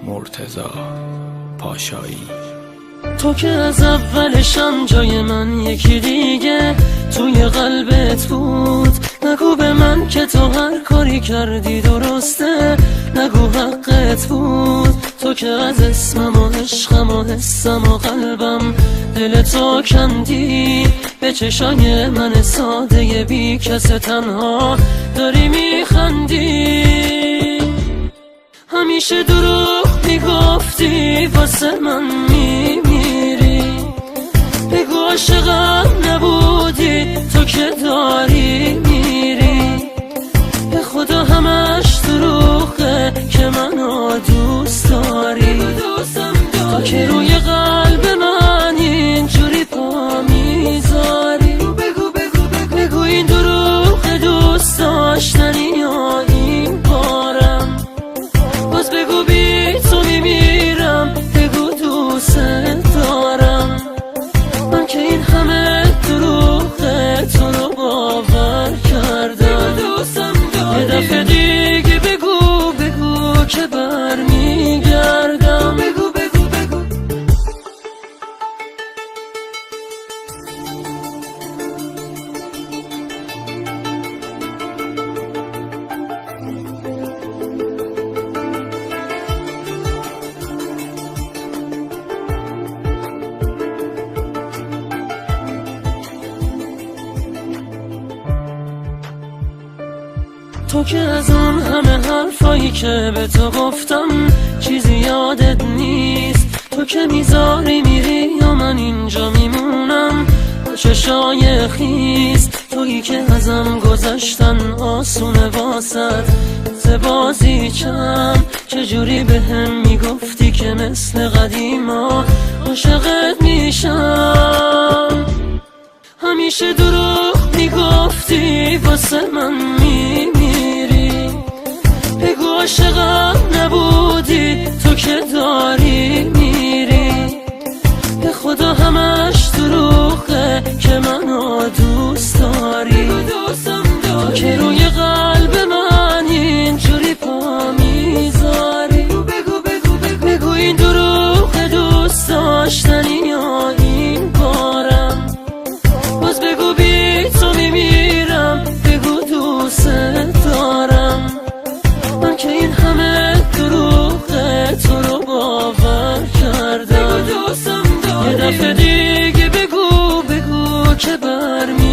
مرتضی پاشایی. تو که از اولشم جای من یکی دیگه توی قلبت بود. نگو به من که تو هر کاری کردی درسته، نگو حقت بود. تو که از اسمم و عشقم و حسم و قلبم دل تو کندی. به چشای من ساده بی کس تنها داری میخندی. همیشه دروغ میگفتی واسه من میمیری. بگو عاشقم نبودی تو که داری میری. به خدا همش دروغه که منو دوست داری. تو که روی قلب من اینجوری پا میذاری. بگو این دروغ دوست داشتنی یا این بارم. باز بگو بی تو میمیرم. بگو دوست دارم. من که این همه دروغه تو رو باور کردم. یه دفعه دیگه بگو که برمیگردم. تو که از اون همه حرفایی که به تو گفتم چیزی یادت نیست. تو که میذاری میری یا من اینجا میمونم با چشای خیس. تویی که ازم گذشتن آسونه واسد زبازی چم. چجوری به هم میگفتی که مثل قدیما عاشقت میشم. همیشه دروغ میگفتی واسه من میمیری. بگو عاشقم نبودی تو که داری میری. به خدا همش دروغه که منو دوست داری. تو که روی قلب من اینجوری پا میذاری. بگو این دروغ دوست داشتنی یا این بارم. باز بگو بی تو میمیرم. بگو دوست دارم. من که این همه دروغه تو رو باور کردم. یه دفعه دیگه بگو که برمیگردم.